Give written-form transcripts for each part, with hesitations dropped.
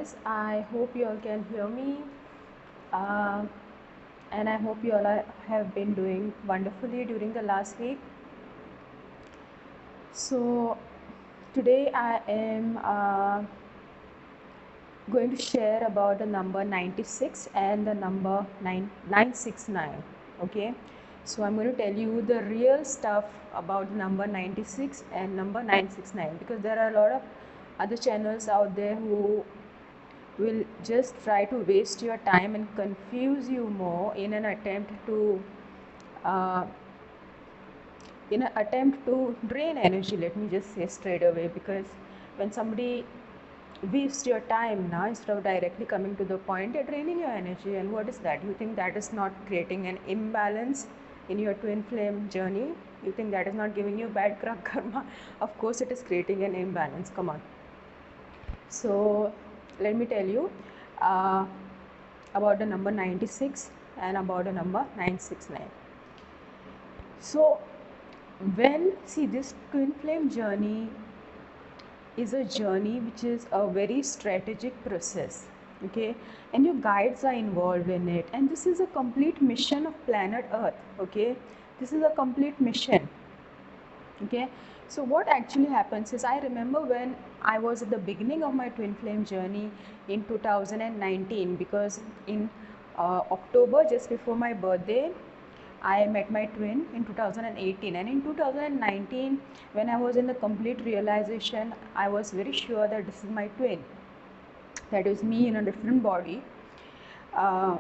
guys. I hope you all can hear me, uh, and I hope you all have been doing wonderfully during the last week. So, today I am going to share about the number 96 and the number 969. Okay, so I'm going to tell you the real stuff about number 96 and number 969, because there are a lot of other channels out there who will just try to waste your time and confuse you more in an attempt to uh, drain energy. Let me just say straight away, because when somebody wastes your time now, instead of directly coming to the point, they're draining your energy. And what is that? You think that is not creating an imbalance in your twin flame journey? You think that is not giving you bad karma? Of course it is creating an imbalance. Come on. So let me tell you uh, about the number 96 and about the number 969. So this twin flame journey is a journey which is a very strategic process, okay, and your guides are involved in it, and this is a complete mission of planet Earth. Okay, this is a complete mission. Okay, so what actually happens is, I remember when I was at the beginning of my twin flame journey in 2019, because in October, just before my birthday, I met my twin in 2018, and in 2019, when I was in the complete realization, I was very sure that this is my twin, that is me in a different body. uh,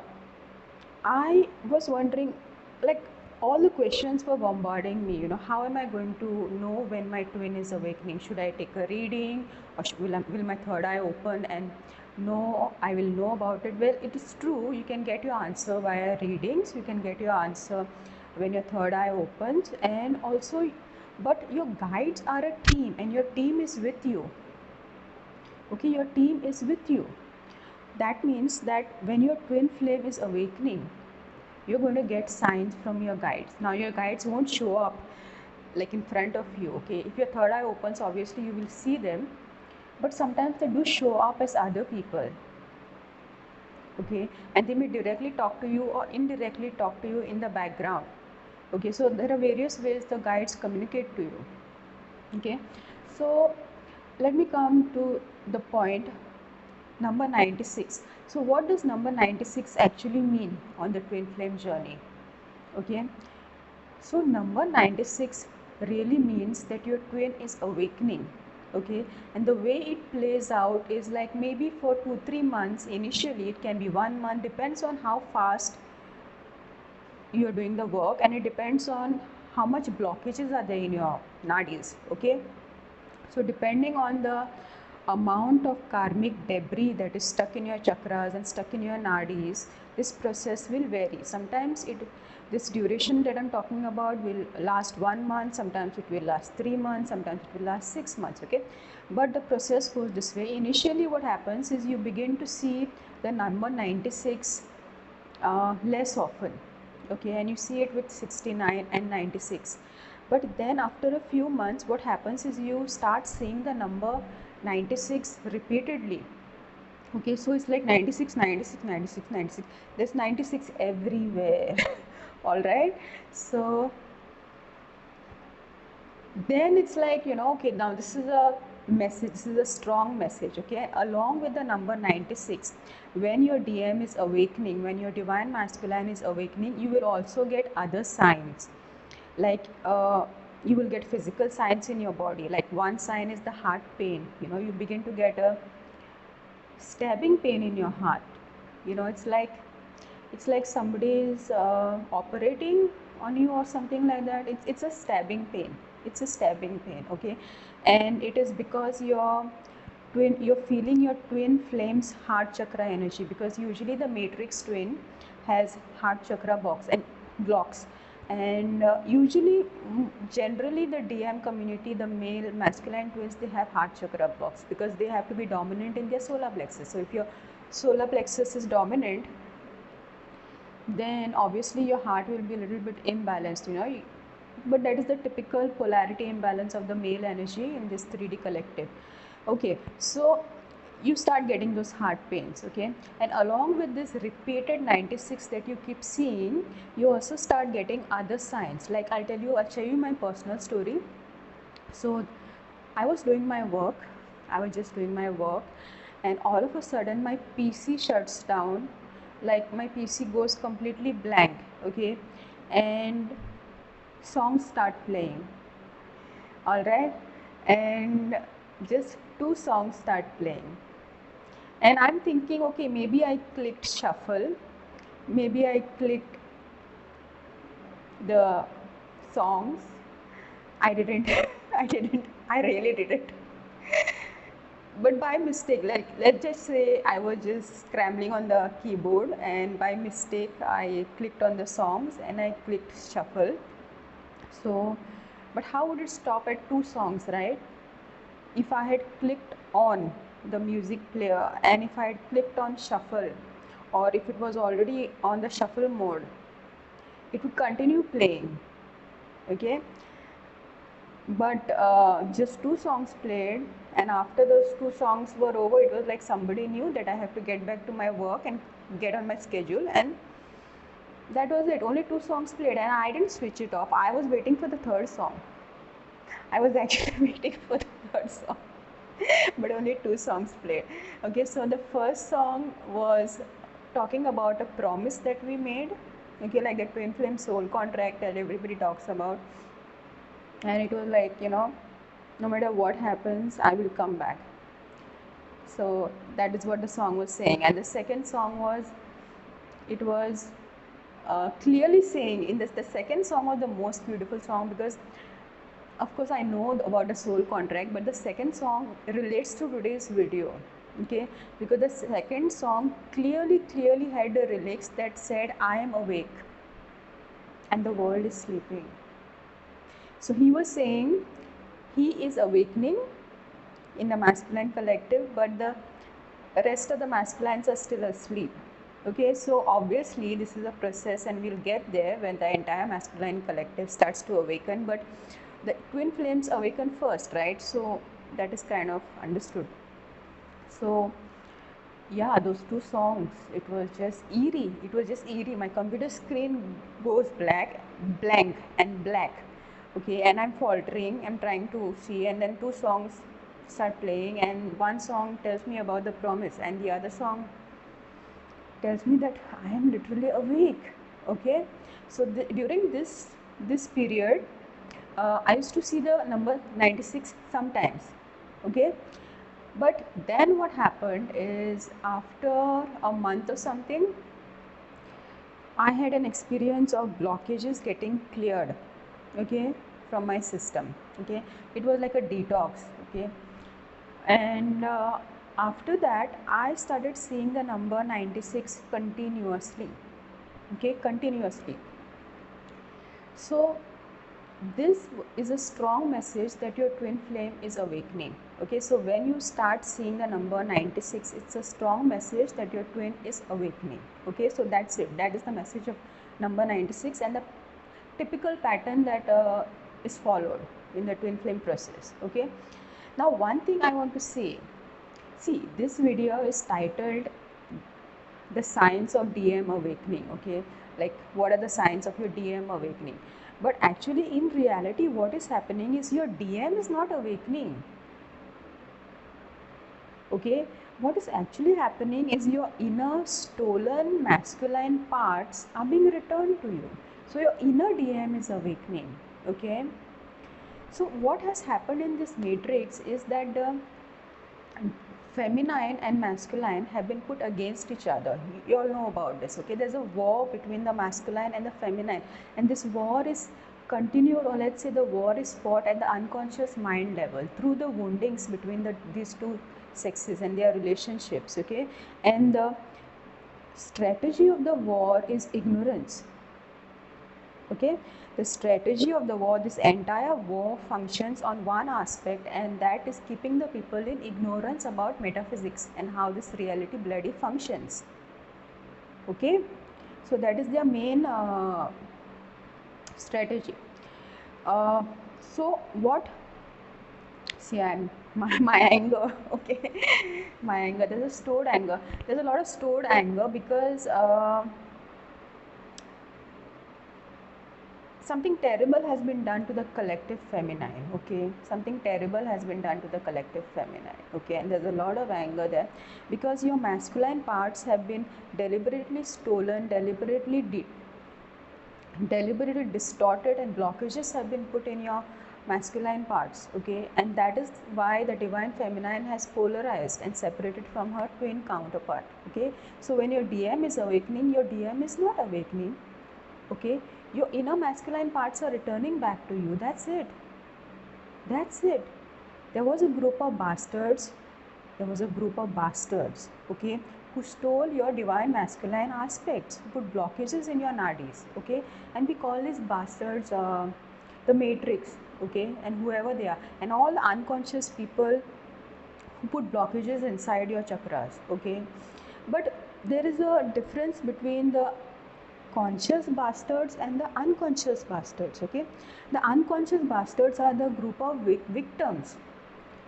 I was wondering, like, all the questions were bombarding me. How am I going to know when my twin is awakening? Should I take a reading, or will my third eye open and I will know about it? Well, it is true. You can get your answer via readings. You can get your answer when your third eye opens, and also, but your guides are a team, and your team is with you. Okay, your team is with you. That means that when your twin flame is awakening, you're going to get signs from your guides. Now your guides won't show up like in front of you. Okay, if your third eye opens, obviously you will see them, but sometimes they do show up as other people. Okay, and they may directly talk to you or indirectly talk to you in the background. Okay, so there are various ways the guides communicate to you. Okay, so let me come to the point, number 96. So what does number 96 actually mean on the twin flame journey? Okay, so number 96 really means that your twin is awakening. Okay, and the way it plays out is like maybe for 2-3 months initially. It can be 1 month, depends on how fast you are doing the work, and it depends on how much blockages are there in your nadis. Okay, so depending on the amount of karmic debris that is stuck in your chakras and stuck in your nadis, this process will vary. Sometimes this duration that I'm talking about will last 1 month, sometimes it will last 3 months, sometimes it will last 6 months. Okay, but the process goes this way. Initially what happens is you begin to see the number 96 less often. Okay, and you see it with 69 and 96. But then after a few months, what happens is you start seeing the number 96 repeatedly. Okay, so it's like 96, 96, 96, 96. There's 96 everywhere. All right, so then it's like, okay, now this is a message, this is a strong message. Okay, along with the number 96, when your DM is awakening, when your divine masculine is awakening, you will also get other signs. Like you will get physical signs in your body. Like one sign is the heart pain. You begin to get a stabbing pain in your heart. It's like somebody is operating on you or something like that. It's a stabbing pain. It's a stabbing pain. Okay, and it is because you're feeling your twin flames heart chakra energy, because usually the matrix twin has heart chakra box and blocks. And usually, generally, the DM community, the male masculine twins, they have heart chakra blocks because they have to be dominant in their solar plexus. So if your solar plexus is dominant, then obviously your heart will be a little bit imbalanced. But that is the typical polarity imbalance of the male energy in this 3D collective. Okay, so you start getting those heart pains, okay? And along with this repeated 96 that you keep seeing, you also start getting other signs. Like I'll tell you my personal story. So I was doing my work, I was just doing my work, and all of a sudden my PC shuts down, like my PC goes completely blank, okay? And songs start playing, all right? And just two songs start playing. And I'm thinking, okay, maybe I clicked shuffle, maybe I clicked the songs. I didn't, I really didn't. But by mistake, like let's just say I was just scrambling on the keyboard and by mistake I clicked on the songs and I clicked shuffle. So, but how would it stop at two songs, right? If I had clicked on the music player and if I had clicked on shuffle, or if it was already on the shuffle mode, it would continue playing, okay? But just two songs played, and after those two songs were over, it was like somebody knew that I have to get back to my work and get on my schedule, and that was it. Only two songs played, and I didn't switch it off. I was waiting for the third song. I was actually waiting for the third song. But only two songs played. Okay, so the first song was talking about a promise that we made. Okay, like the twin flame soul contract that everybody talks about. And it was like, no matter what happens, I will come back. So that is what the song was saying. And the second song was, it was clearly saying, in this, the second song was the most beautiful song, because of course I know about the soul contract, but the second song relates to today's video, okay? Because the second song clearly had the lyrics that said, I am awake and the world is sleeping. So he was saying he is awakening in the masculine collective, but the rest of the masculines are still asleep. Okay, so obviously this is a process and we'll get there when the entire masculine collective starts to awaken, but the twin flames awaken first, right? So that is kind of understood. So yeah, those two songs, it was just eerie. It was just eerie. My computer screen goes blank and black. Okay, and I'm faltering, I'm trying to see, and then two songs start playing, and one song tells me about the promise, and the other song tells me that I am literally awake. Okay, so during this period, I used to see the number 96 sometimes. Okay, but then what happened is, after a month or something, I had an experience of blockages getting cleared, okay, from my system. Okay, it was like a detox. Okay, and after that I started seeing the number 96 continuously. Okay, continuously. So this is a strong message that your twin flame is awakening. Okay, so when you start seeing the number 96, it's a strong message that your twin is awakening. Okay, so that's it. That is the message of number 96 and the typical pattern that is followed in the twin flame process. Okay, now one thing I want to say, see, this video is titled the signs of DM awakening. Okay, like what are the signs of your DM awakening? But actually in reality what is happening is your DM is not awakening. Okay, what is actually happening is your inner stolen masculine parts are being returned to you. So your inner DM is awakening. Okay, so what has happened in this matrix is that the feminine and masculine have been put against each other. You all know about this. Okay, there's a war between the masculine and the feminine, and this war is continued, or let's say the war is fought at the unconscious mind level through the woundings between these two sexes and their relationships. Okay, and the strategy of the war is ignorance. Okay, the strategy of the war, this entire war functions on one aspect, and that is keeping the people in ignorance about metaphysics and how this reality bloody functions. Okay, so that is their main strategy. So what, see, I'm my anger. Okay, my anger, there's a stored anger, there's a lot of stored anger because something terrible has been done to the collective feminine. Okay, something terrible has been done to the collective feminine. Okay, and there's a lot of anger there because your masculine parts have been deliberately stolen, deliberately distorted, and blockages have been put in your masculine parts. Okay, and that is why the divine feminine has polarized and separated from her twin counterpart. Okay, so when your DM is awakening, your DM is not awakening. Okay, your inner masculine parts are returning back to you. That's it. That's it. There was a group of bastards. There was a group of bastards, okay, who stole your divine masculine aspects, who put blockages in your nadis, okay, and we call these bastards the matrix, okay, and whoever they are, and all unconscious people who put blockages inside your chakras, okay. But there is a difference between the conscious bastards and the unconscious bastards. Okay, the unconscious bastards are the group of victims.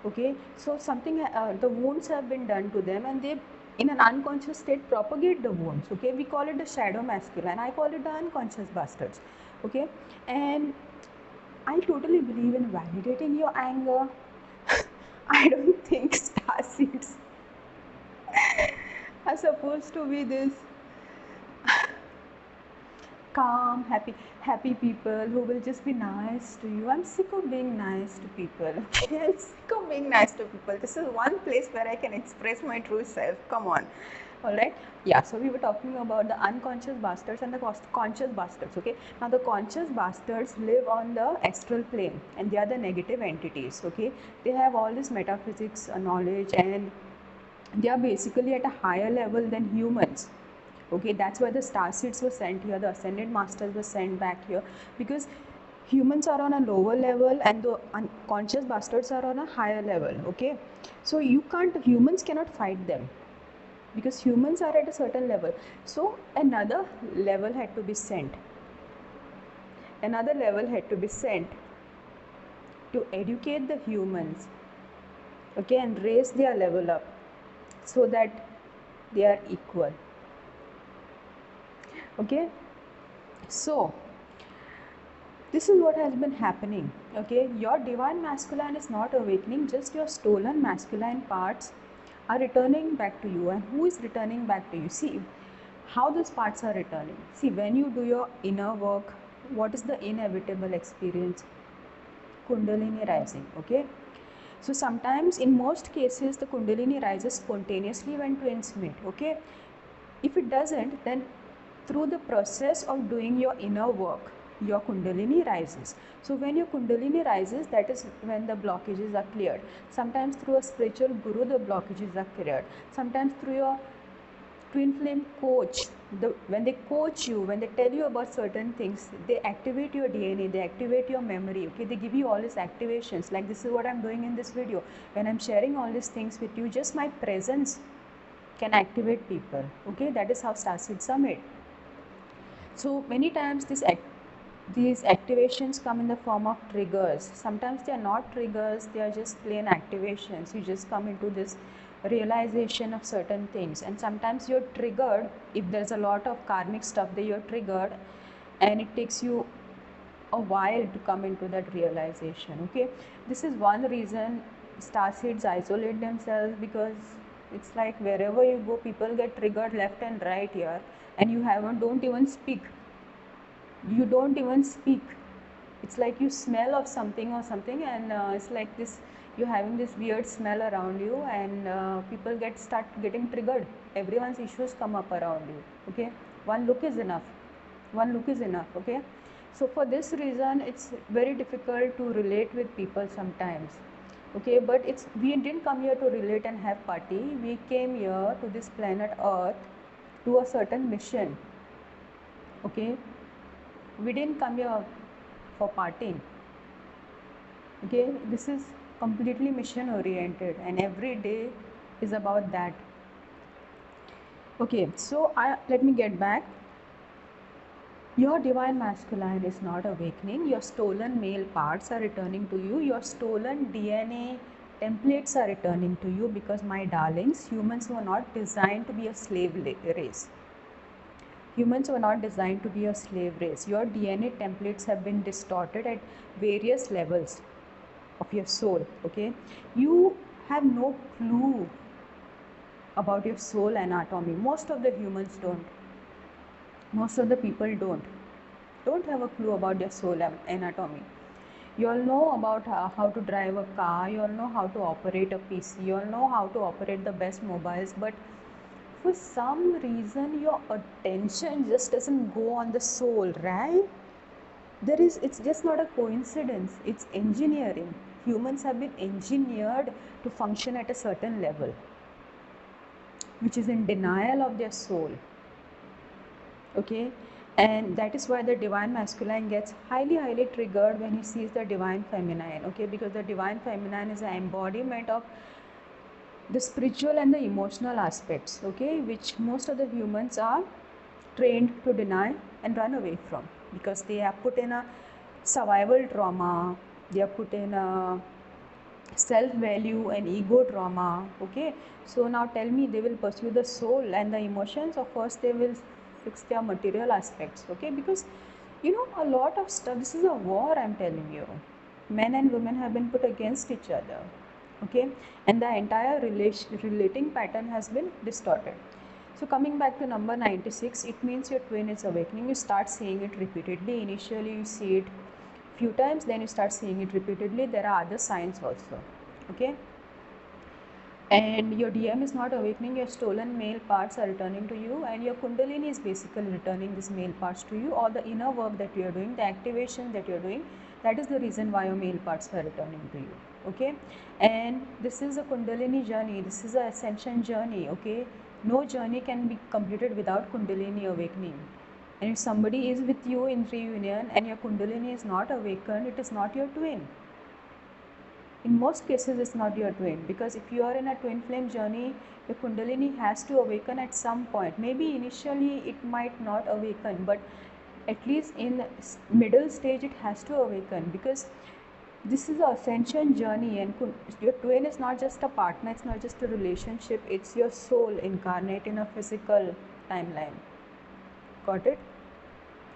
Okay, so something the wounds have been done to them, and they in an unconscious state propagate the wounds. Okay, we call it the shadow masculine, I call it the unconscious bastards. Okay, and I totally believe in validating your anger. I don't think star seeds are supposed to be this calm, happy people who will just be nice to you. I'm sick of being nice to people. Okay, I'm sick of being nice to people. This is one place where I can express my true self. Come on. All right. Yeah. So we were talking about the unconscious bastards and the conscious bastards. Okay. Now the conscious bastards live on the astral plane, and they are the negative entities. Okay. They have all this metaphysics knowledge, and they are basically at a higher level than humans. Okay, that's why the star seeds were sent here, the ascended masters were sent back here, because humans are on a lower level and the unconscious bastards are on a higher level. Okay, so humans cannot fight them because humans are at a certain level. So another level had to be sent to educate the humans, okay, and raise their level up so that they are equal. Okay, so this is what has been happening. Okay, your divine masculine is not awakening, just your stolen masculine parts are returning back to you. And who is returning back to you? See how those parts are returning. See, when you do your inner work, what is the inevitable experience? Kundalini rising. Okay, so sometimes in most cases the Kundalini rises spontaneously when twins meet. Okay, if it doesn't, then through the process of doing your inner work, your Kundalini rises. So when your Kundalini rises, that is when the blockages are cleared. Sometimes through a spiritual guru, the blockages are cleared. Sometimes through your twin flame coach, when they coach you, when they tell you about certain things, they activate your DNA, they activate your memory. Okay, they give you all these activations. Like this is what I'm doing in this video. When I'm sharing all these things with you, just my presence can activate people. Okay, that is how starseeds are made. So many times these activations come in the form of triggers. Sometimes they are not triggers, they are just plain activations. You just come into this realization of certain things, and sometimes you're triggered if there's a lot of karmic stuff that you're triggered, and it takes you a while to come into that realization. Okay, this is one reason starseeds isolate themselves, because it's like wherever you go, people get triggered left and right here, and you don't even speak. You don't even speak. It's like you smell of something or something, and it's like this, you're having this weird smell around you, and people start getting triggered. Everyone's issues come up around you. Okay, one look is enough. One look is enough. Okay, so for this reason it's very difficult to relate with people sometimes. Okay, but we didn't come here to relate and have party. We came here to this planet earth to a certain mission. Okay, we didn't come here for partying. Okay, this is completely mission oriented, and every day is about that. Okay, so let me get back. Your divine masculine is not awakening. Your stolen male parts are returning to you. Your stolen DNA templates are returning to you, because my darlings, humans were not designed to be a slave race. Humans were not designed to be a slave race. Your DNA templates have been distorted at various levels of your soul. Okay, you have no clue about your soul anatomy. Most of the humans don't. Most of the people don't have a clue about their soul anatomy. You all know about how to drive a car, you all know how to operate a PC, you all know how to operate the best mobiles, but for some reason your attention just doesn't go on the soul, right? It's just not a coincidence, it's engineering. Humans have been engineered to function at a certain level, which is in denial of their soul. Okay, and that is why the divine masculine gets highly triggered when he sees the divine feminine. Okay, because the divine feminine is an embodiment of the spiritual and the emotional aspects, okay, which most of the humans are trained to deny and run away from, because they are put in a survival trauma, they are put in a self value and ego trauma. Okay, so now tell me, they will pursue the soul and the emotions, or first they will fix their material aspects? Okay, because you know, a lot of stuff, this is a war, I'm telling you. Men and women have been put against each other. Okay, and the entire relating pattern has been distorted. So coming back to number 96, it means your twin is awakening. You start seeing it repeatedly. Initially you see it few times, then you start seeing it repeatedly. There are other signs also. Okay, and your DM is not awakening, your stolen male parts are returning to you, and your kundalini is basically returning these male parts to you. All the inner work that you are doing, the activation that you are doing, that is the reason why your male parts are returning to you. Okay, and this is a kundalini journey, this is an ascension journey. Okay, no journey can be completed without kundalini awakening. And if somebody is with you in reunion and your kundalini is not awakened, it is not your twin. In most cases it's not your twin, because if you are in a twin flame journey, your kundalini has to awaken at some point. Maybe initially it might not awaken, but at least in middle stage it has to awaken, because this is an ascension journey, and your twin is not just a partner, it's not just a relationship, it's your soul incarnate in a physical timeline. Got it?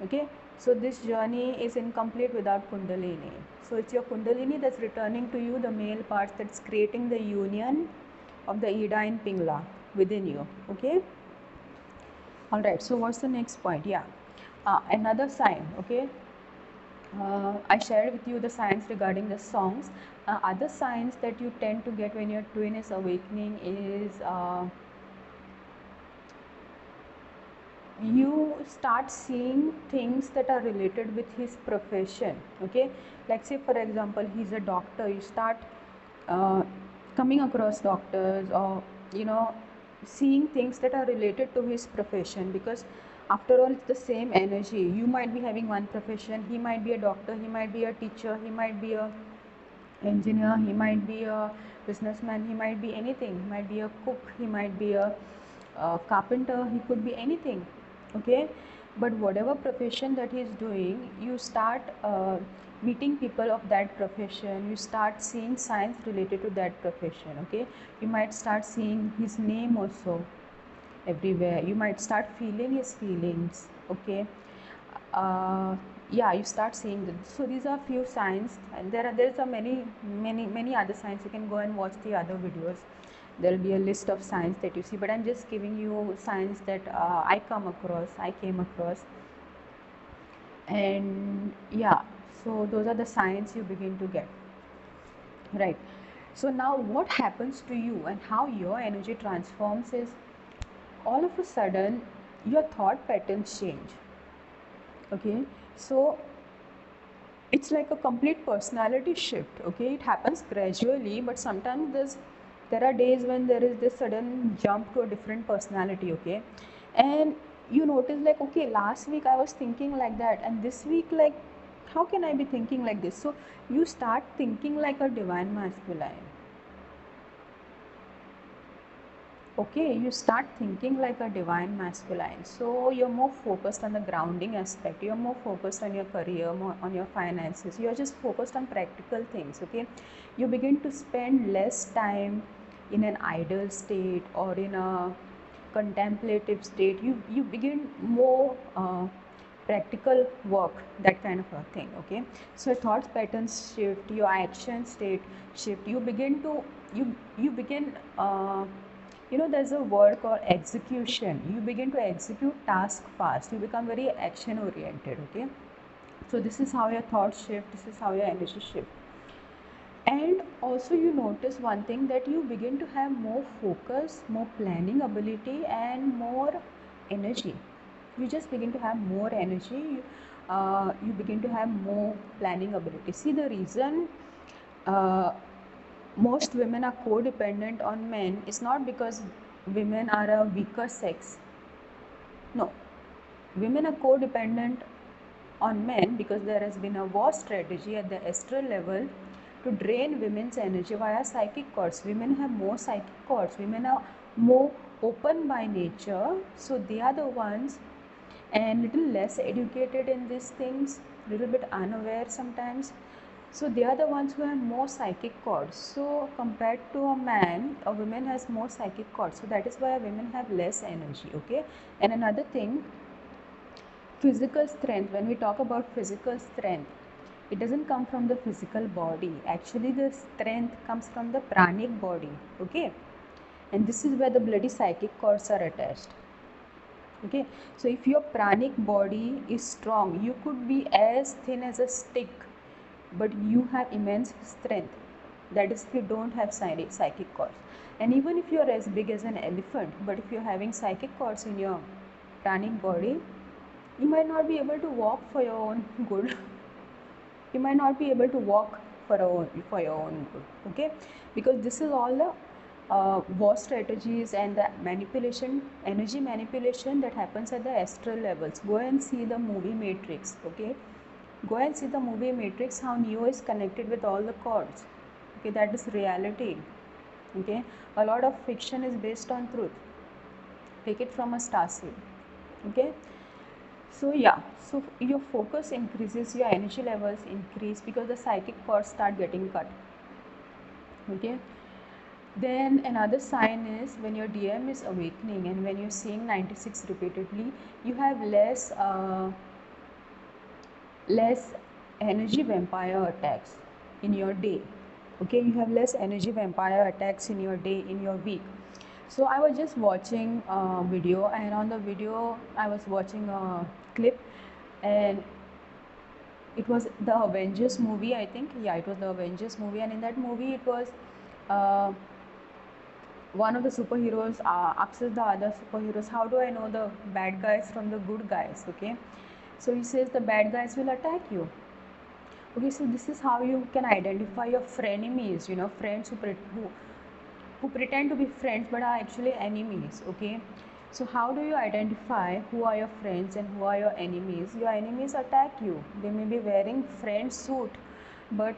Okay, so this journey is incomplete without kundalini. So it's your kundalini that's returning to you the male parts, that's creating the union of the ida and pingla within you. Okay, all right, so what's the next point? Yeah, another sign. Okay, I shared with you the signs regarding the songs. Other signs that you tend to get when your twin is awakening is you start seeing things that are related with his profession. Okay, like say for example he's a doctor, you start uh, coming across doctors, or you know, seeing things that are related to his profession, because after all it's the same energy. You might be having one profession, he might be a doctor, he might be a teacher, he might be a engineer, he might be a businessman, he might be anything, he might be a cook, he might be a carpenter, he could be anything. Okay, but whatever profession that he is doing, you start meeting people of that profession, you start seeing signs related to that profession. Okay, you might start seeing his name also everywhere, you might start feeling his feelings. Okay, uh, yeah, you start seeing them. So these are few signs, and there's a many other signs. You can go and watch the other videos, there will be a list of signs that you see, but I'm just giving you signs that I came across. And yeah, so those are the signs you begin to get, right? So now what happens to you and how your energy transforms is, all of a sudden your thought patterns change. Okay, so it's like a complete personality shift. Okay, it happens gradually, but sometimes there are days when there is this sudden jump to a different personality. Okay, and you notice like, okay, last week I was thinking like that, and this week, like, how can I be thinking like this? So you start thinking like a divine masculine. okay, you start thinking like a divine masculine. So you're more focused on the grounding aspect, you're more focused on your career, more on your finances, you're just focused on practical things. Okay, you begin to spend less time in an idle state or in a contemplative state. You begin more practical work, that kind of a thing. Okay, so your thoughts patterns shift, your action state shift, you begin to you begin there's a word called execution. You begin to execute task fast, you become very action oriented. Okay, so this is how your thoughts shift, this is how your energy shift. And also you notice one thing, that you begin to have more focus, more planning ability, and more energy. You just begin to have more energy. You begin to have more planning ability. See, the reason uh, most women are codependent on men is not because women are a weaker sex. No, women are codependent on men because there has been a war strategy at the astral level to drain women's energy via psychic cords. Women have more psychic cords. Women are more open by nature, so they are the ones, and little less educated in these things, little bit unaware sometimes. So they are the ones who have more psychic cords. So compared to a man, a woman has more psychic cords. So that is why women have less energy. Okay. And another thing, physical strength. When we talk about physical strength, it doesn't come from the physical body. Actually, the strength comes from the pranic body. Okay. And this is where the bloody psychic cords are attached. Okay, so if your pranic body is strong, you could be as thin as a stick, but you have immense strength. That is if you don't have psychic cords. And even if you're as big as an elephant, but if you're having psychic cords in your pranic body, you might not be able to walk for your own good. You might not be able to walk for your own good. Okay, because this is all the war strategies and the manipulation, energy manipulation that happens at the astral levels. Go and see the movie Matrix. Okay, go and see the movie Matrix, how Neo is connected with all the cords. Okay, that is reality. Okay, a lot of fiction is based on truth. Take it from a starseed. Okay, so yeah, so your focus increases, your energy levels increase because the psychic cords start getting cut. Okay, then another sign is when your DM is awakening and when you're seeing 96 repeatedly, you have less energy vampire attacks in your day. Okay, you have less energy vampire attacks in your day, in your week. So I was just watching a video, and on the video I was watching a clip, and it was the Avengers movie, I think. Yeah, it was the Avengers movie, and in that movie it was uh, one of the superheroes asks the other superheroes, how do I know the bad guys from the good guys? Okay, so he says the bad guys will attack you. Okay, so this is how you can identify your frenemies, friends who pretend to be friends but are actually enemies. Okay, so how do you identify who are your friends and who are your enemies? Your enemies attack you. They may be wearing friend suit, but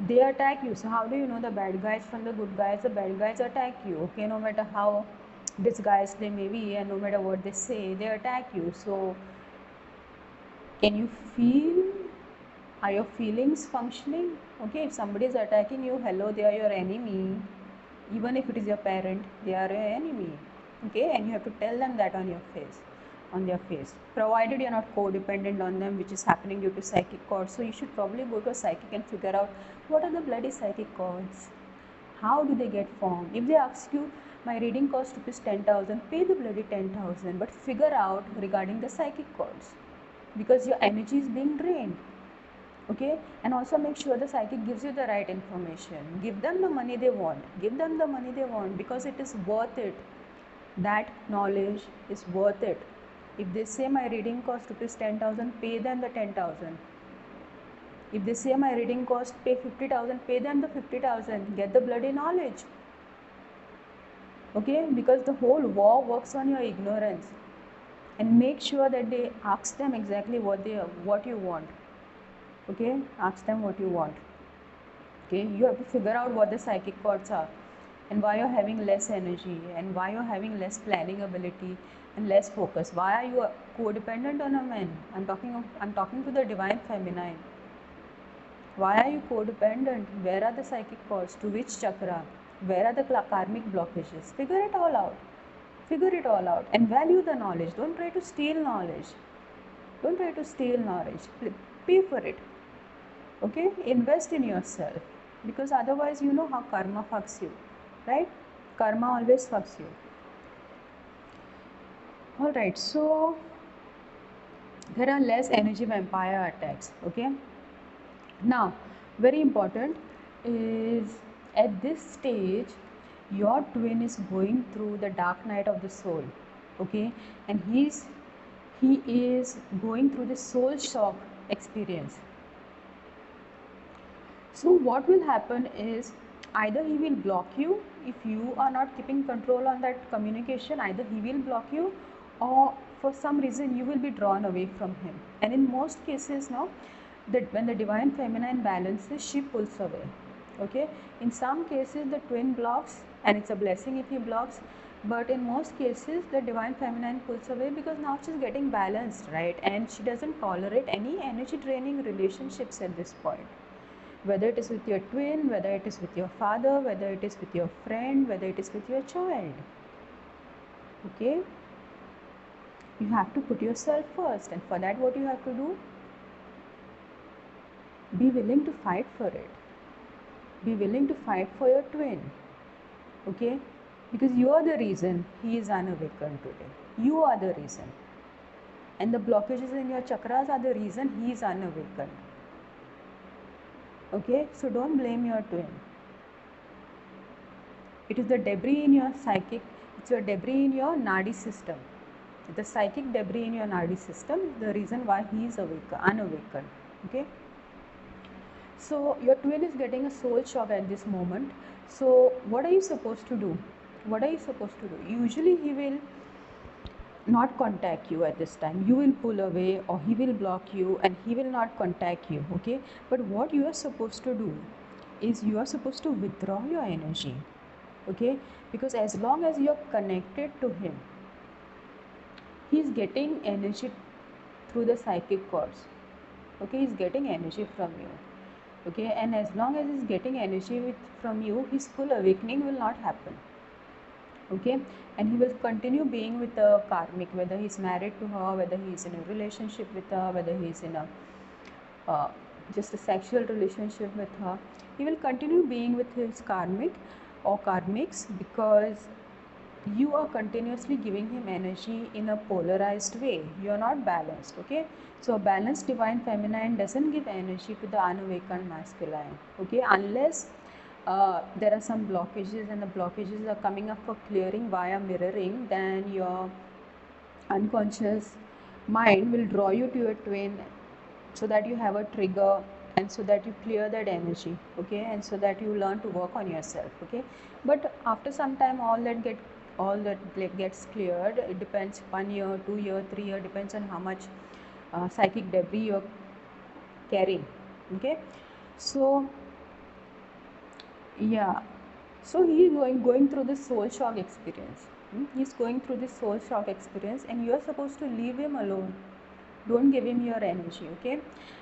they attack you. So how do you know the bad guys from the good guys? The bad guys attack you. Okay, no matter how disguised they may be and no matter what they say, they attack you. So can you feel, are your feelings functioning? Okay, if somebody is attacking you, hello, they are your enemy. Even if it is your parent, they are your enemy. Okay, and you have to tell them that on your face, on their face, provided you're not codependent on them, which is happening due to psychic cords. So you should probably go to a psychic and figure out what are the bloody psychic cords, how do they get formed. If they ask you, my reading cost rupees 10,000, pay the bloody 10,000, but figure out regarding the psychic cords, because your energy is being drained. Okay, and also make sure the psychic gives you the right information. Give them the money they want, give them the money they want, because it is worth it. That knowledge is worth it. If they say my reading cost rupees 10,000, pay them the 10,000. If they say my reading cost pay 50,000, pay them the 50,000. Get the bloody knowledge. Okay, because the whole war works on your ignorance. And make sure that they ask them exactly what you want. Okay, ask them what you want. Okay, you have to figure out what the psychic cords are. and why you're having less energy, and why you're having less planning ability and less focus. Why are you codependent on a man? I'm talking to the divine feminine. Why are you codependent? Where are the psychic cords? To which chakra? Where are the karmic blockages? Figure it all out. Figure it all out and value the knowledge. Don't try to steal knowledge. Don't try to steal knowledge. Pay for it. Okay? Invest in yourself, because otherwise you know how karma fucks you, right? Karma always fucks you. Alright, so there are less energy vampire attacks. Okay? Now, very important is, at this stage your twin is going through the dark night of the soul. Okay? And he is going through the soul shock experience. So what will happen is, either he will block you if you are not keeping control on that communication. Either he will block you, or for some reason you will be drawn away from him. And in most cases now, that when the divine feminine balances, she pulls away. Okay, in some cases the twin blocks, and it's a blessing if he blocks, but in most cases the divine feminine pulls away, because now she's getting balanced, right? And she doesn't tolerate any energy draining relationships at this point, whether it is with your twin, whether it is with your father, whether it is with your friend, whether it is with your child. Okay, you have to put yourself first, and for that what you have to do, be willing to fight for it. Be willing to fight for your twin. Okay, because you are the reason he is unawakened today. You are the reason, and the blockages in your chakras are the reason he is unawakened. Okay, so don't blame your twin. It is the debris in your psychic, it's your debris in your nadi system. The psychic debris in your nadi system is the reason why he is unawakened. Okay, so your twin is getting a soul shock at this moment. So what are you supposed to do? What are you supposed to do? Usually he will not contact you at this time. You will pull away, or he will block you, and he will not contact you. Okay, but what you are supposed to do is, you are supposed to withdraw your energy. Okay, because as long as you are connected to him, he is getting energy through the psychic cords. Okay, he is getting energy from you. Okay, and as long as he is getting energy from you, his full awakening will not happen. Okay, and he will continue being with the karmic, whether he is married to her, whether he is in a relationship with her, whether he is in a just a sexual relationship with her. He will continue being with his karmic or karmics, because you are continuously giving him energy in a polarized way. You are not balanced. Okay, so a balanced divine feminine doesn't give energy to the unawakened masculine. Okay, unless there are some blockages, and the blockages are coming up for clearing via mirroring, then your unconscious mind will draw you to your twin, so that you have a trigger, and so that you clear that energy. Okay, and so that you learn to work on yourself. Okay, but after some time all that gets cleared. It depends, 1 year, 2 year, 3 year, depends on how much psychic debris you're carrying. Okay, so yeah, so he is going through this soul shock experience. He's going through this soul shock experience, and you're supposed to leave him alone. Don't give him your energy. Okay,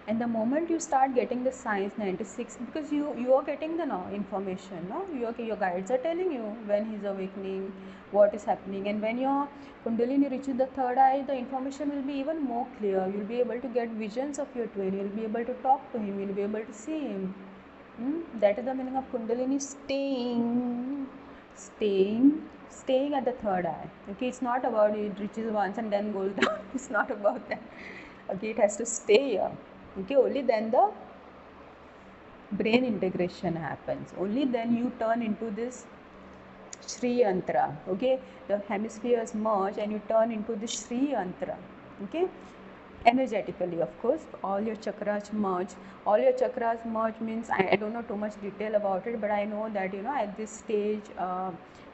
and the moment you start getting the signs, 96, because you are getting the information, no, your guides are telling you when he's awakening, what is happening. And when your kundalini reaches the third eye, the information will be even more clear. You'll be able to get visions of your twin, you'll be able to talk to him, you'll be able to see him. That is the meaning of kundalini staying at the third eye. Okay, it's not about it reaches once and then goes down. It's not about that. Okay, it has to stay here. Okay, only then the brain integration happens. Only then you turn into this Shri Yantra. Okay, the hemispheres merge and you turn into this Shri Yantra. Okay, energetically, of course, all your chakras merge. All your chakras merge means, I don't know too much detail about it, but I know that at this stage,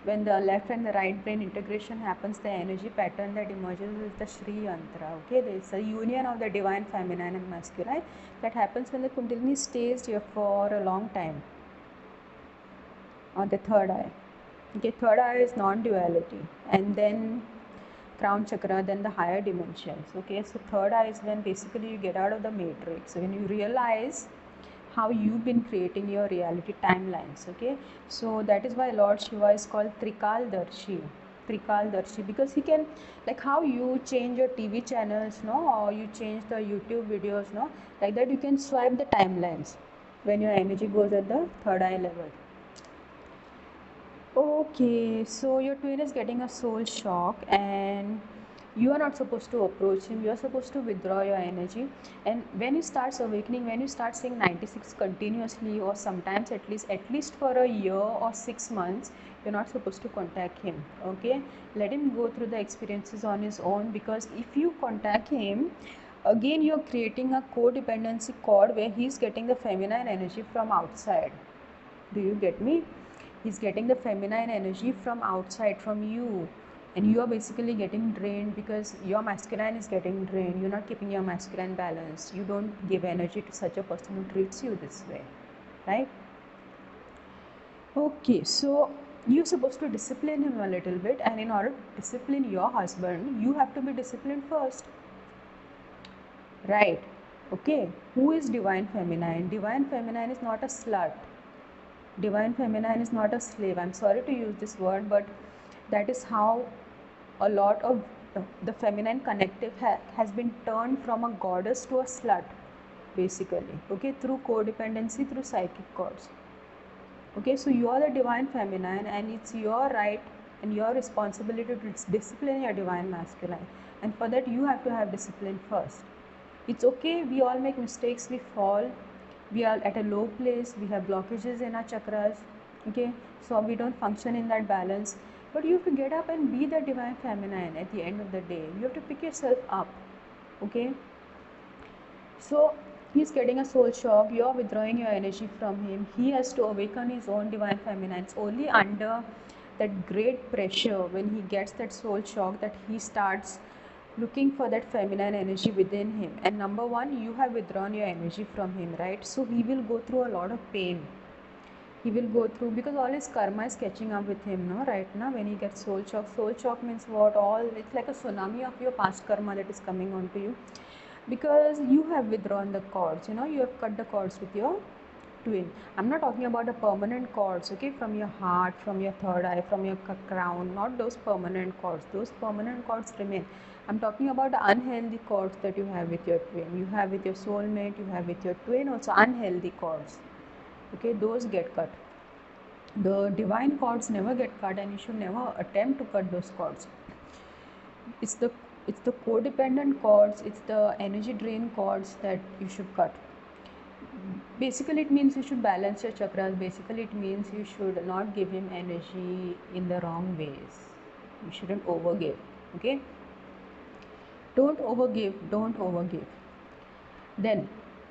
when the left and the right brain integration happens, the energy pattern that emerges is the Shri Yantra. Okay, there is a union of the divine feminine and masculine that happens when the Kundalini stays here for a long time on the third eye. Okay, third eye is non-duality, and then crown chakra, then the higher dimensions. Okay, so third eye is when basically you get out of the matrix, so when you realize how you've been creating your reality timelines. Okay, so that is why Lord Shiva is called Trikaldarshi, because he can, like how you change your TV channels, no, or you change the YouTube videos, no, like that you can swipe the timelines when your energy goes at the third eye level. Okay, so your twin is getting a soul shock, and you are not supposed to approach him. You are supposed to withdraw your energy. And when he starts awakening, when you start seeing 96 continuously, or sometimes at least for a year or 6 months, you're not supposed to contact him. Okay, let him go through the experiences on his own, because if you contact him, again you're creating a codependency cord where he's getting the feminine energy from outside. Do you get me? He's getting the feminine energy from outside, from you, and you are basically getting drained because your masculine is getting drained. You're not keeping your masculine balance. You don't give energy to such a person who treats you this way, right? Okay, so you're supposed to discipline him a little bit, and in order to discipline your husband, you have to be disciplined first, right? Okay, who is divine feminine? Divine feminine is not a slut. Divine feminine is not a slave. I'm sorry to use this word, but that is how a lot of the feminine connective has been turned from a goddess to a slut, basically. Okay, through codependency, through psychic cords. Okay, so you are the divine feminine, and it's your right and your responsibility to discipline your divine masculine. And for that, you have to have discipline first. It's okay, we all make mistakes, we fall, we are at a low place, we have blockages in our chakras. Okay, so we don't function in that balance, but you have to get up and be the divine feminine. At the end of the day, you have to pick yourself up. Okay, so he's getting a soul shock, you're withdrawing your energy from him, he has to awaken his own divine feminine. It's only under that great pressure, when he gets that soul shock, that he starts looking for that feminine energy within him. And number one, you have withdrawn your energy from him, right? So he will go through a lot of pain. He will go through, because all his karma is catching up with him, no, right now. When he gets soul shock, soul shock means what? All, it's like a tsunami of your past karma that is coming onto you, because you have withdrawn the cords, you have cut the cords with your twin. I'm not talking about the permanent cords, okay, from your heart, from your third eye, from your crown, not those permanent cords. Those permanent cords remain. I'm talking about the unhealthy cords that you have with your twin, you have with your soulmate, you have with your twin, also unhealthy cords. Okay, those get cut. The divine cords never get cut, and you should never attempt to cut those cords. It's the codependent cords, it's the energy drain cords that you should cut. Basically, it means you should balance your chakras. Basically, it means you should not give him energy in the wrong ways. You shouldn't overgive. Okay, don't overgive, don't overgive. Then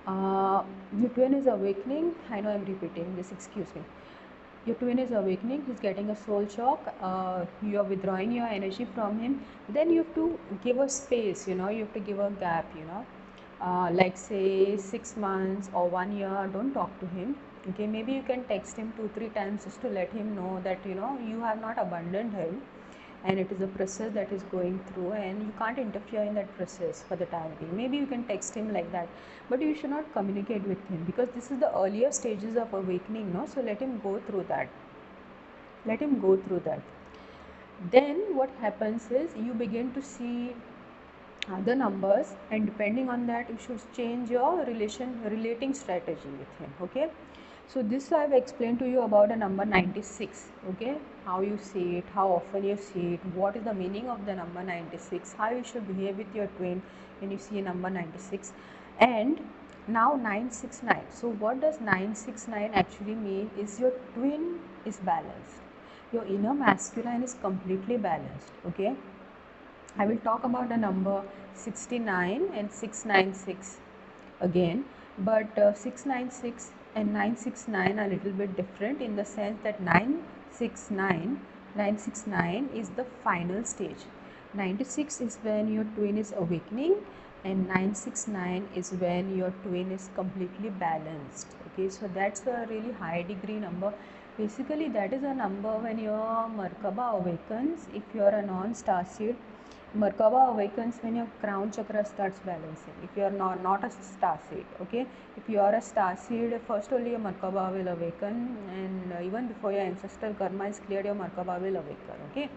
your twin is awakening. I know I'm repeating this, excuse me. Your twin is awakening, he's getting a soul shock, you are withdrawing your energy from him. Then you have to give a space, you have to give a gap, like say 6 months or 1 year. Don't talk to him. Okay, maybe you can text him 2-3 times just to let him know that you have not abandoned him, and it is a process that is going through, and you can't interfere in that process for the time being. Maybe you can text him like that, but you should not communicate with him, because this is the earlier stages of awakening, no? So let him go through that. Let him go through that. Then what happens is you begin to see other numbers, and depending on that, you should change your relating strategy with him. Okay, so this I've explained to you about the number 96. Okay, how you see it, how often you see it, what is the meaning of the number 96, how you should behave with your twin when you see a number 96. And now 969. So what does 969 actually mean is your twin is balanced, your inner masculine is completely balanced. Okay, I will talk about the number 69 and 696 again, but 696 and 969 are a little bit different, in the sense that 969 is the final stage. 96 is when your twin is awakening, and 969 is when your twin is completely balanced. Okay, so that's a really high degree number. Basically, that is a number when your Merkaba awakens. If you are a non-star seed, Merkaba awakens when your crown chakra starts balancing. If you are not a star seed, okay. If you are a star seed, first only your Merkaba will awaken, and even before your ancestral karma is cleared, your Merkaba will awaken, okay.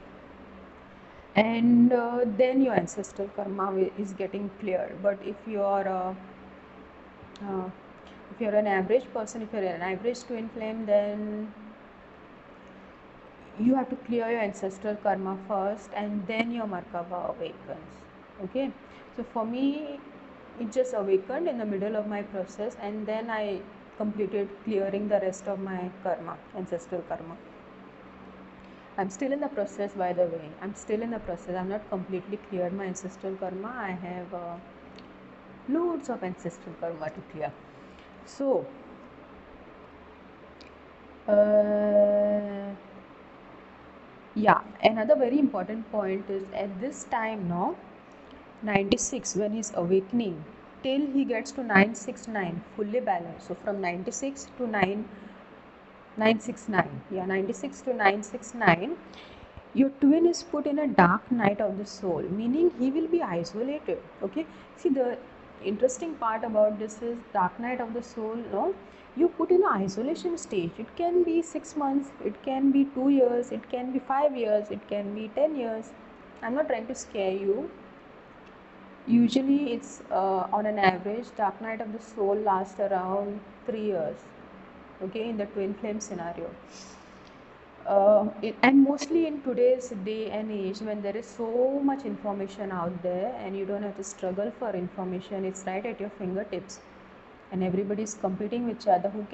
And then your ancestral karma is getting cleared. But uh, if you're an average person, if you're an average twin flame, then you have to clear your ancestral karma first and then your Merkaba awakens, okay. So for me, it just awakened in the middle of my process, and then I completed clearing the rest of my karma, ancestral karma. I'm still in the process, by the way. I'm still in the process. I'm not completely cleared my ancestral karma. I have loads of ancestral karma to clear. So yeah, another very important point is at this time now, 96, when he's awakening, till he gets to 969 fully balanced. So from 96 to 969, yeah, 96 to 969, your twin is put in a dark night of the soul, meaning he will be isolated, okay. See, the interesting part about this is dark night of the soul, no, you put in an isolation stage. It can be 6 months, it can be 2 years, it can be 5 years, it can be 10 years. I'm not trying to scare you. Usually it's on an average, dark night of the soul lasts around 3 years, okay, in the twin flame scenario. And mostly in today's day and age, when there is so much information out there and you don't have to struggle for information, it's right at your fingertips, and everybody is competing with each other who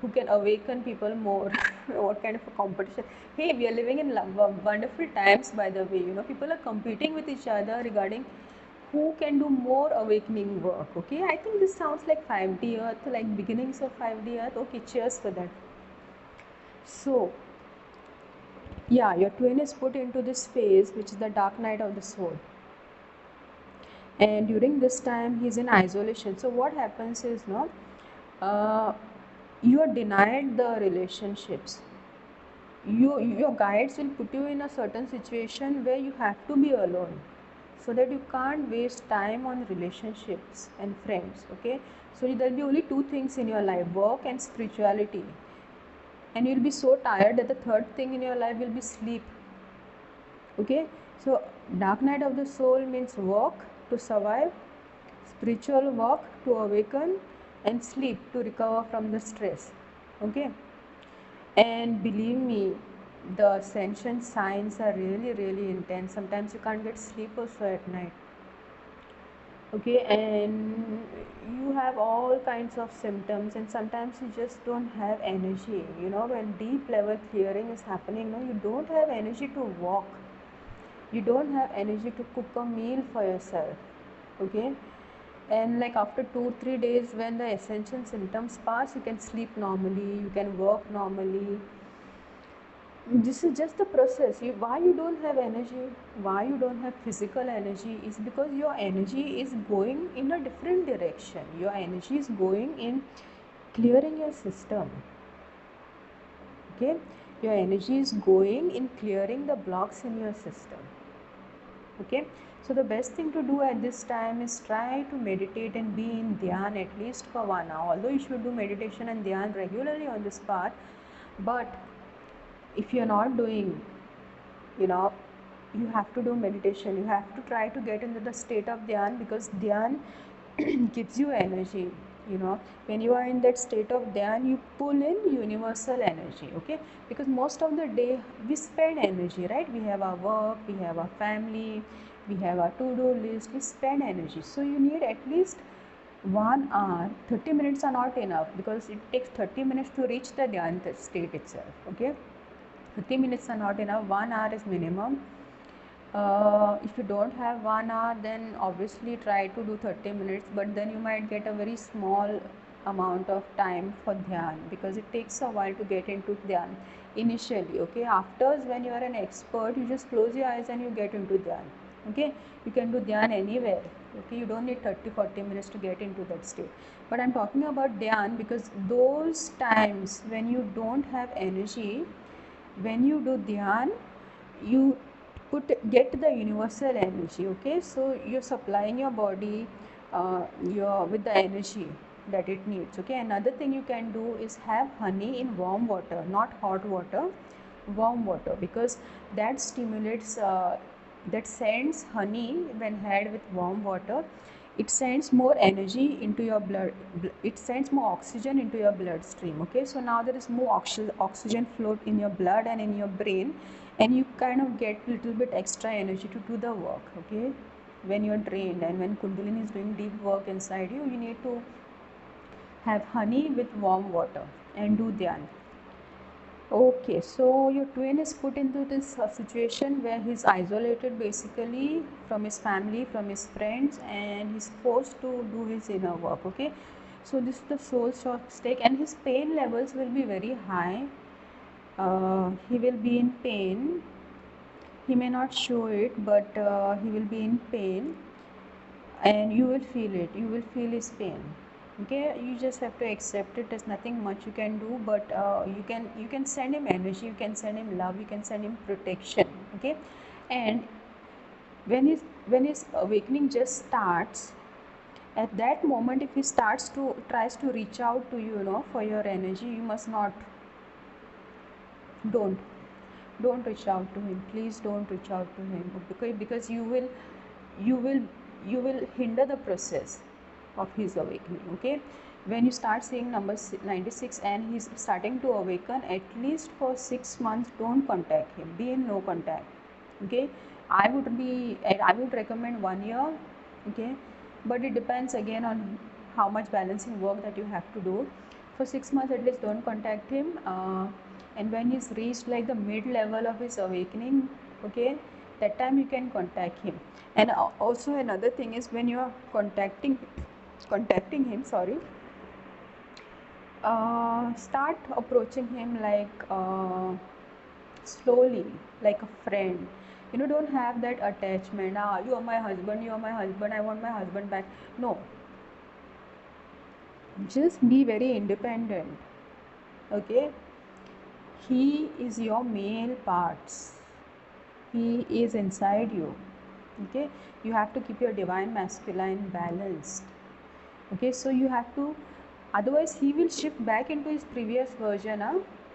can awaken people more. What kind of a competition? Hey, we are living in wonderful times, by the way. People are competing with each other regarding who can do more awakening work. Okay, I think this sounds like 5D Earth, like beginnings of 5D Earth. Okay, cheers for that. So yeah, your twin is put into this phase, which is the dark night of the soul, and during this time he's in isolation. So what happens is, no, uh, you are denied the relationships. Your guides will put you in a certain situation where you have to be alone, so that you can't waste time on relationships and friends, okay. So there'll be only two things in your life: work and spirituality. And you'll be so tired that the third thing in your life will be sleep, okay. So dark night of the soul means work to survive, spiritual work to awaken, and sleep to recover from the stress, okay. And believe me, the ascension signs are really, really intense. Sometimes you can't get sleep also at night, okay. And you have all kinds of symptoms, and sometimes you just don't have energy. When deep level clearing is happening, no, you don't have energy to walk, you don't have energy to cook a meal for yourself, okay. And like after 2-3 days, when the ascension symptoms pass, you can sleep normally, you can work normally. This is just the process. Why you don't have energy, why you don't have physical energy, is because your energy is going in a different direction. Your energy is going in clearing your system, okay. Your energy is going in clearing the blocks in your system, okay. So the best thing to do at this time is try to meditate and be in dhyan at least for 1 hour. Although you should do meditation and dhyan regularly on this path, but if you're not doing, you know you have to do meditation. You have to try to get into the state of dhyan, because dhyan gives you energy. When you are in that state of dhyan, you pull in universal energy, okay. Because most of the day we spend energy, right? We have our work, we have our family, we have our to-do list, we spend energy. So you need at least 1 hour. 30 minutes are not enough, because it takes 30 minutes to reach the dhyan state itself, okay. 30 minutes are not enough, 1 hour is minimum. If you don't have 1 hour, then obviously try to do 30 minutes, but then you might get a very small amount of time for dhyan, because it takes a while to get into dhyan initially, okay. Afterwards, when you are an expert, you just close your eyes and you get into dhyan, Okay, you can do dhyan anywhere. Okay, you don't need 30-40 minutes to get into that state. But I'm talking about dhyan because those times when you don't have energy, when you do dhyan, you get the universal energy. Okay, so you're supplying your body your with the energy that it needs. Okay, another thing you can do is have honey in warm water, not hot water, warm water, because that stimulates that sends honey when had with warm water. It sends more energy into your blood, it sends more oxygen into your bloodstream. Okay, so now there is more oxygen flow in your blood and in your brain, and you kind of get little bit extra energy to do the work. Okay, when you're drained and when kundalini is doing deep work inside you, you need to have honey with warm water and do dhyan. Okay, so your twin is put into this situation where he's isolated basically from his family, from his friends, and he's forced to do his inner work. Okay, so this is the soul shock stake, and his pain levels will be very high. He will be in pain. He may not show it, but he will be in pain, and you will feel it. You will feel his pain. Okay, you just have to accept it. There's nothing much you can do, but you can send him energy, you can send him love, you can send him protection. Okay, and when his awakening just starts, at that moment if he tries to reach out to you, for your energy, you must not, don't don't reach out to him. Please don't reach out to him, because you will you will hinder the process of his awakening. Okay, when you start seeing number 96 and he's starting to awaken, at least for 6 months don't contact him, be in no contact. Okay, I would recommend 1 year. Okay, but it depends again on how much balancing work that you have to do. For 6 months at least don't contact him, and when he's reached like the mid level of his awakening, okay, that time you can contact him. And also another thing is, when you are contacting him, sorry, start approaching him like slowly, like a friend. Don't have that attachment. You are my husband, you are my husband, I want my husband back. No, just be very independent. Okay, he is your male parts, he is inside you. Okay, you have to keep your divine masculine balanced. Okay, so you have to, otherwise he will shift back into his previous version.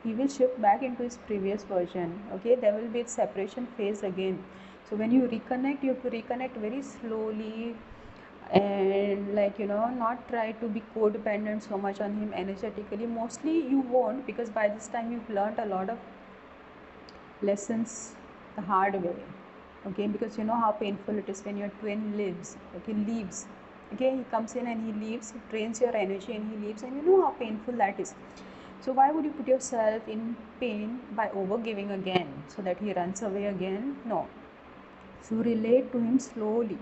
He will shift back into his previous version. Okay, there will be a separation phase again. So when you reconnect, you have to reconnect very slowly, and not try to be codependent so much on him energetically. Mostly you won't, because by this time you've learned a lot of lessons the hard way. Okay, because you know how painful it is when your twin leaves. Okay, he comes in and he leaves, he drains your energy and he leaves, and you know how painful that is. So why would you put yourself in pain by over giving again, so that he runs away again? No, so relate to him slowly.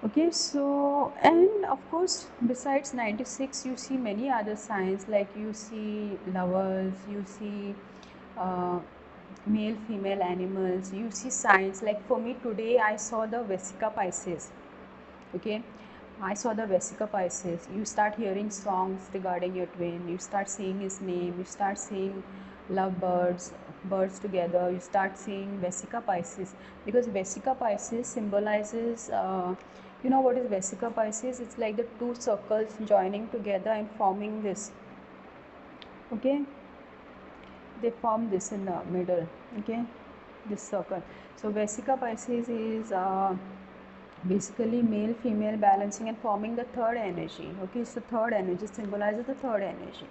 Okay, so, and of course besides 96 you see many other signs, like you see lovers, you see uh, male female animals, you see signs. Like for me today I saw the Vesica Pisces. Okay, I saw the Vesica Pisces. You start hearing songs regarding your twin, you start seeing his name, you start seeing love birds together, you start seeing Vesica Pisces, because Vesica Pisces symbolizes you know what is Vesica Pisces? It's like the two circles joining together and forming this. Okay, they form this in the middle. Okay, this circle. So Vesica Pisces is basically male female balancing and forming the third energy. Okay, it's the third energy, symbolizes the third energy.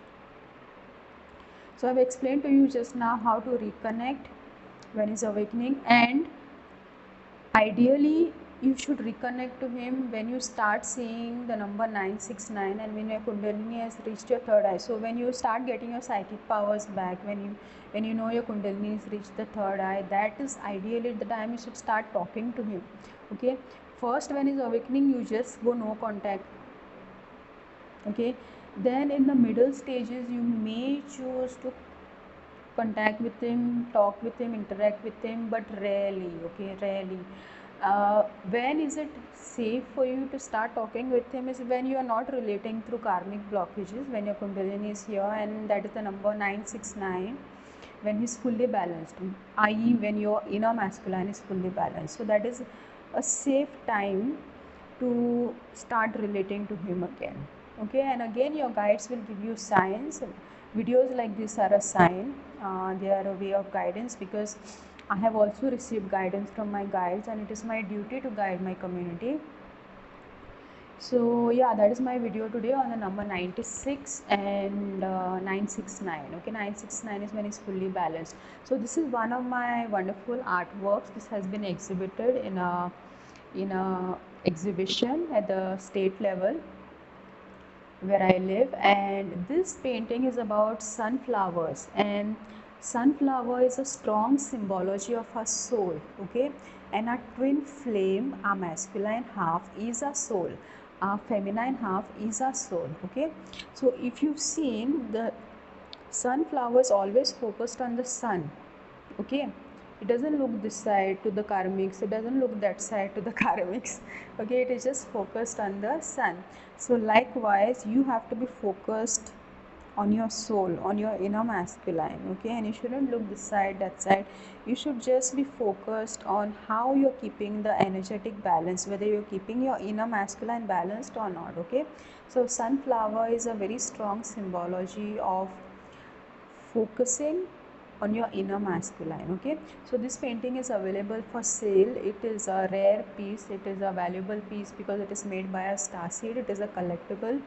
So I've explained to you just now how to reconnect when he's awakening, and ideally you should reconnect to him when you start seeing the number 969 and when your kundalini has reached your third eye. So when you start getting your psychic powers back, when you know your kundalini has reached the third eye, that is ideally the time you should start talking to him. Okay, first when he's awakening you just go no contact. Okay, then in the middle stages you may choose to contact with him, talk with him, interact with him, but rarely, okay, rarely. When is it safe for you to start talking with him is when you are not relating through karmic blockages, when your kundalini is here, and that is the number 969, when he's fully balanced, i.e. when your inner masculine is fully balanced. So that is a safe time to start relating to him again. Okay, and again your guides will give you signs. Videos like this are a sign. They are a way of guidance, because I have also received guidance from my guides, and it is my duty to guide my community. So yeah, that is my video today on the number 96 and 969. Okay, 969 is when it's fully balanced. So this is one of my wonderful artworks. This has been exhibited in a exhibition at the state level where I live, and this painting is about sunflowers, and sunflower is a strong symbology of our soul. Okay, and our twin flame, our masculine half, is our soul, our feminine half is our soul. Okay, so if you've seen, the sunflowers always focused on the sun. Okay, it doesn't look this side to the karmics, it doesn't look that side to the karmics. Okay, it is just focused on the sun. So likewise, you have to be focused on your soul, on your inner masculine. Okay, and you shouldn't look this side, that side. You should just be focused on how you're keeping the energetic balance, whether you're keeping your inner masculine balanced or not. Okay, so sunflower is a very strong symbology of focusing on your inner masculine. Okay, so this painting is available for sale. It is a rare piece, it is a valuable piece, because it is made by a starseed. It is a collectible.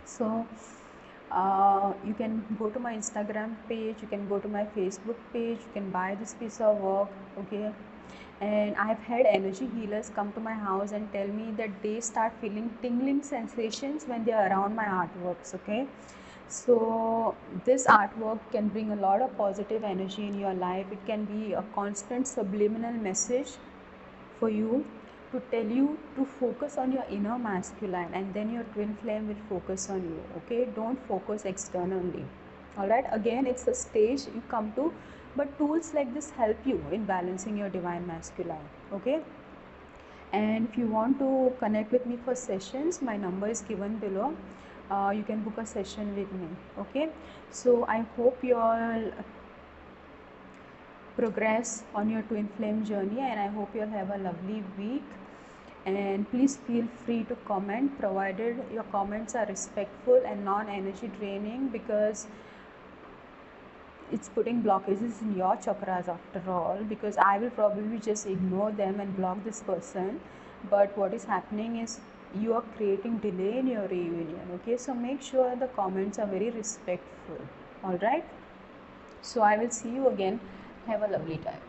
So you can go to my Instagram page, you can go to my Facebook page, you can buy this piece of work. Okay, and I have had energy healers come to my house and tell me that they start feeling tingling sensations when they are around my artworks. Okay, so this artwork can bring a lot of positive energy in your life. It can be a constant subliminal message for you to tell you to focus on your inner masculine, and then your twin flame will focus on you. Okay, don't focus externally. All right, again, it's a stage you come to, but tools like this help you in balancing your divine masculine. Okay, and if you want to connect with me for sessions, my number is given below. You can book a session with me. Okay, so I hope you all progress on your twin flame journey, and I hope you'll have a lovely week. And please feel free to comment, provided your comments are respectful and non-energy draining, because it's putting blockages in your chakras after all. Because I will probably just ignore them and block this person, but what is happening is you are creating delay in your reunion. Okay, so make sure the comments are very respectful. All right, so I will see you again. Have a lovely time.